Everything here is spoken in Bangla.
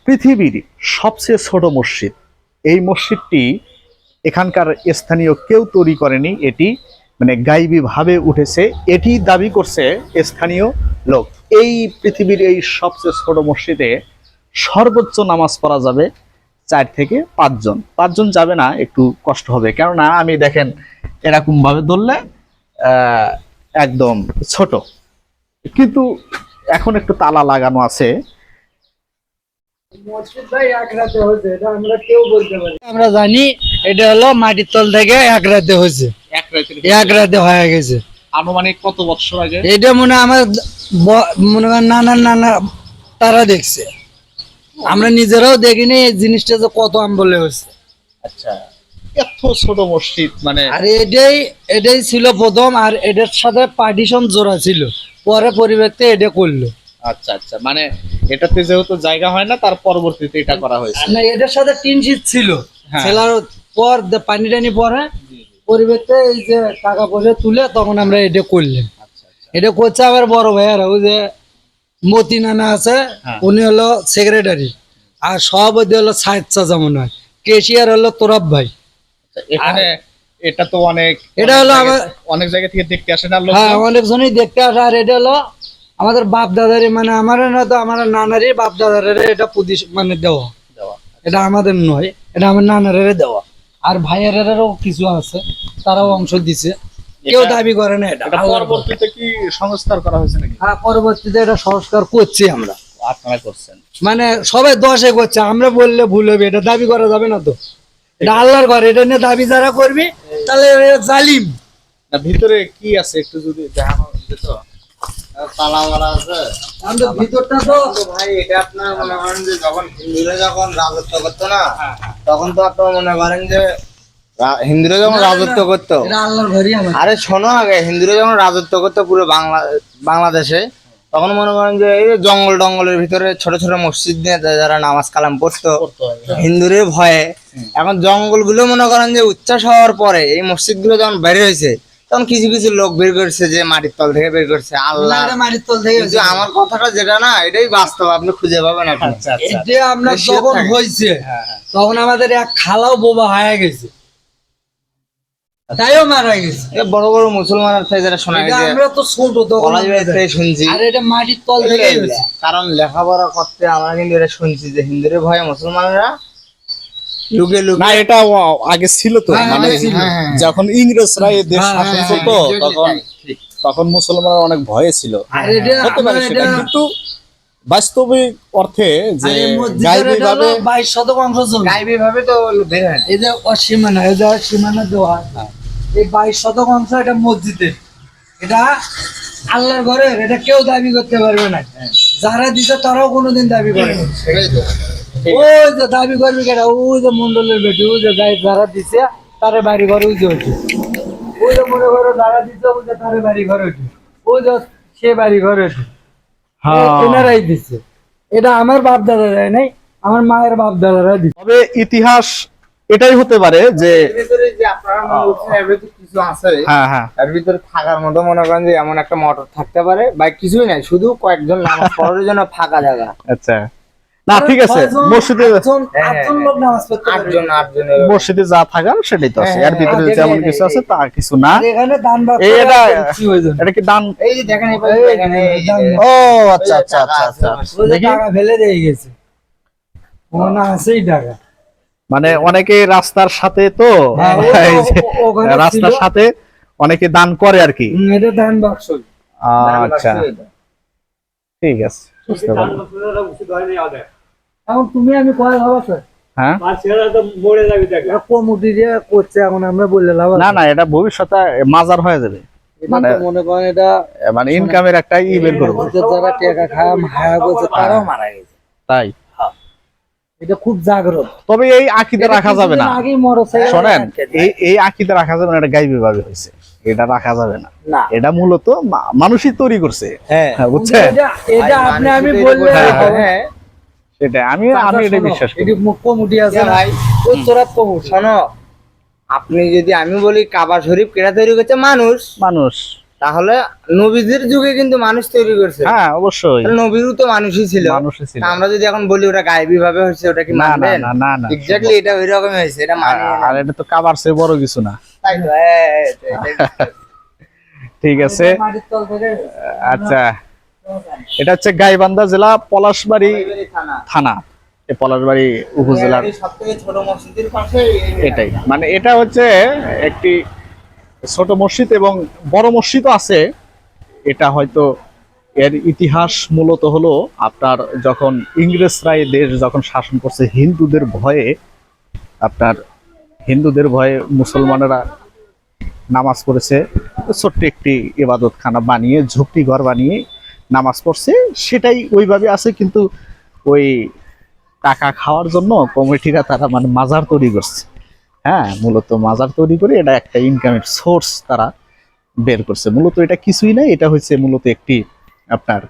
পৃথিবীর সবচেয়ে ছোট মসজিদ, এই মসজিদটি এখানকার স্থানীয় কেউ তৈরি করেনি, এটি মানে গাইবী ভাবে উঠেছে, এটি দাবি করছে স্থানীয় লোক। এই পৃথিবীর এই সবচেয়ে ছোট মসজিদে সর্বোচ্চ নামাজ পড়া যাবে 4 থেকে 5 জন। 5 জন যাবে না, একটু কষ্ট হবে, কেননা আমি দেখেন এরকম ভাবে ধরলে একদম ছোট, কিন্তু এখন একটু তালা লাগানো আছে। আমরা জানি এটা হলো মাটির তল থেকে এক রাতে হয়েছে, এক রাতে হয়ে গেছে। আনুমানিক কত বছর আগে? এটা মনে হয় আমার মনে করেন নানা তারা দেখছে, আমরা নিজেরাও দেখিনি এই জিনিসটা যে কত আমবলে হয়েছে। আচ্ছা, এত ছোট মসজিদ মানে, আর এটাই ছিল প্রথম, আর এটার সাথে পার্টিশন জোড়া ছিল, পরে পরিবর্তে এটা করলো। আচ্ছা আচ্ছা, মানে এটাতে যেহেতু জায়গা হয় না, তার পরবর্তীতে এটা করা হয়েছে। না, এটার সাথে টিন শীট ছিল, হ্যাঁ। ছেলার পর পানি টানি পরে পরিবর্তে এই যে টাকা পয়সা তুলে তখন আমরা এটা করলাম। আচ্ছা আচ্ছা, এটা করছে আবার বড় ভাইয়ারা, ওই যে মতি নানা আছে, হ্যাঁ। উনি হলো সেক্রেটারি, আর সভাপতি হলো সাহেদ চাচা মনে হয়, কেশিয়ার হলো তোরাব ভাই। এখানে এটা তো এটা হলো অনেক জায়গা থেকে দেখতে আসে না লোক? হ্যাঁ, অনেকজনই দেখতে আসে। আর এটা হলো আমাদের বাপ দাদারি, মানে আমার না তো আমার নানারই বাপ দাদারে এটা মানে দেওয়া, এটা আমাদের নয়, এটা আমার নানারে দেওয়া। আর ভাইয়ারেরও কিছু আছে, তারাও অংশ দিছে, কেউ দাবি করে না। এটা পরবর্তীতে কি সংস্কার করা হয়েছে নাকি? হ্যাঁ, পরবর্তীতে এটা সংস্কার করছি আমরা। আপনারা করছেন মানে সবাই 10-এ করছে, আমরা বললে ভুল হবে, এটা দাবি করা যাবে না তো, এটা আল্লাহর ঘর, এটা নিয়ে দাবি যারা করবি তাহলে জালিম। না, ভিতরে কি আছে একটু যদি দেখানো যেত। তালা মারা আছে ভিতরটা তো ভাই, এটা আপনার মনে করেন যে যখন হিন্দুরা যখন রাজত্ব করতো না, তখন তো আপনার মনে করেন যে হিন্দুরা যখন রাজত্ব করতো, এটা আল্লাহর ঘরই আমার। আরে শোনো আগে, হিন্দুরা যখন রাজত্ব করতো পুরো বাংলাদেশে, তখন মনে করেন যে এই জঙ্গল টঙ্গলের ভিতরে ছোট ছোট মসজিদ নিয়ে যারা নামাজ কালাম পড়তো হিন্দুদের ভয়ে। এখন জঙ্গলগুলো মনে করেন যে উচ্চাস হওয়ার পরে এই মসজিদগুলো যখন বের হয়েছে, তখন কিছু কিছু লোক বের করছে যে মাটির তল থেকে বের করছে আল্লাহ, মাটির তল থেকে। কিন্তু আমার কথাটা যেটা না, এটাই বাস্তব, আপনি খুঁজে পাবেন। আপনি এটা আমরা যখন হয়েছে তখন আমাদের এক খালাও বোবা হয়ে গেছে, তাইও মারা গেছে। বড় বড় মুসলমানের থেকে যেটা শোনা গেছে, আমরা তো ছোট তখন শুনছি, আর এটা মাটির তল থেকে হয়েছে। কারণ লেখাপড়া করতে আমরা কিন্তু এটা শুনছি যে হিন্দুদের ভয়ে মুসলমানরা লুকে লুকে। না, এটা আগে ছিল তো, মানে যখন ইংরেজরা এই দেশ শাসন করতো তখন মুসলমানরা অনেক ভয়ে ছিল। হতে পারে সেটা, কিন্তু বাস্তবিক অর্থে যে গাইবী ভাবে 22 শতক অংশ জমি, গাইবী ভাবে তো বের হয় না। এই যে অসীমানা, এই যে সীমানা দেওয়া, এই 22 শতক অংশ এটা মসজিদের, এটা আল্লাহর ঘরের, এটা কেউ দাবি করতে পারবে না। যারা দিছে তারাও কোনোদিন দাবি করে না। সেটাই তো, ওই যে দাবি করবি কেটা, ওই যে মন্ডলের বেটি, ওই যে গায়ে যারা দিছে তারে বাড়ি ঘরে ওই যে হচ্ছে, ওই যে মনে করো যারা দিছে ওই যে তারে বাড়ি ঘরে হচ্ছে, ওই যে সে বাড়ি ঘরে হচ্ছে, এনারাই দিচ্ছে। এটা আমার বাপ দাদা দেয় নাই, আমার মায়ের বাপ দাদারা দিচ্ছে। তবে ইতিহাস এটাই হতে পারে যে আপনারা মনে করছেন এর ভিতরে কিছু আছে, হ্যাঁ হ্যাঁ, এর ভিতরে থাকার মতো মনে করেন যে এমন একটা মোটর থাকতে পারে, বা কিছুই নাই, শুধু কয়েকজন নামাজ পড়ার জন্য ফাঁকা জায়গা। আচ্ছা, না ঠিক আছে, মসজিদে আটজন লোক নামাজ পড়তে পারে। আটজন মসজিদে যা থাকার সেটাই তো আছে, এর ভিতরে যেমন কিছু আছে তা কিছু না। এখানে দান বাক্স এটা কি দান? এই যে দেখেন, ও আচ্ছা আচ্ছা আচ্ছা আচ্ছা, দেখি টাকা ফেলে দিয়ে গেছে, মনে আছেই টাকা। মানে অনেকে রাস্তার সাথে তো, এই যে রাস্তার সাথে অনেকে দান করে আর কি। এটা দান বাক্স। আচ্ছা, ঠিক আছে, বুঝতে পারলাম। এখন তুমি আমি কয় ভাবা স্যার, হ্যাঁ, কমিটি দিয়ে করছে, এখন আমরা বললে লাভ না না, এটা ভবিষ্যতে মাজার হয়ে যাবে, মানে মনে করেন এটা মানে ইনকামের একটা বের করবো। যারা টাকা খায় হায়া করছে তারাও মারা গেছে, তাই এটা খুব জাগ্রত। তবে এই আকিদা রাখা যাবে না, আগেই মোটরসাইকেল শোনেন, এই আকিদা রাখা যাবে না, এটা গাইবী ভাবে হয়েছে, এটা রাখা যাবে না। এটা মূলত মানুষই তৈরি করছে, হ্যাঁ বুঝছেন? এটা আপনি আমি বললে হ্যাঁ, সেটা আমি এটা বিশ্বাস করি। কমিটি আছে ভাই, তোরা কমিটি শোনো, আপনি যদি আমি বলি কাবা শরীফ কেটা তৈরি করছে মানুষ, মানুষ তাহলে নবীদের যুগে কিন্তু মানুষ তৈরি করছে, হ্যাঁ অবশ্যই তাহলে নবীরও তো মানুষই ছিল। মানুষই ছিল। তা আমরা যদি এখন বলি ওটা গায়েবী ভাবে হয়েছে, ওটা কি না না মানবেন? না না না এক্স্যাক্টলি এটা ওই রকমই হয়েছে, এটা মানি না। আর এটা তো কাবার চেয়ে বড় কিছু না। তাই তো, ঠিক আছে, মাটির তল থেকে আচ্ছা এটা হচ্ছে গাইবান্ধা জেলা পলাশবাড়ি থানা থানা, এই পলাশবাড়ি উপজেলার সবথেকে ছোট মসজিদের পাশে এটাই। মানে এটা হচ্ছে একটি ছোট মসজিদ এবং বড় মসজিদও আছে। এটা হয়তো এর ইতিহাস মূলত হলো আপনার যখন ইংরেজরা এই দেশ যখন শাসন করছে, হিন্দুদের ভয়ে, আপনার হিন্দুদের ভয়ে মুসলমানেরা নামাজ পড়েছে, ছোট্ট একটি ইবাদতখানা বানিয়ে ঝুপড়ি ঘর বানিয়ে নামাজ পড়ছে, সেটাই ওইভাবে আছে। কিন্তু ওই টাকা খাওয়ার জন্য কমিটিরা তারা মানে মাজার তৈরি করছে। হ্যাঁ, মূলত মাজার তৈরি করে এটা একটা ইনকামের সোর্স তারা বের করছে। মূলত এটা কিছুই না, এটা হচ্ছে মূলত একটি আপনার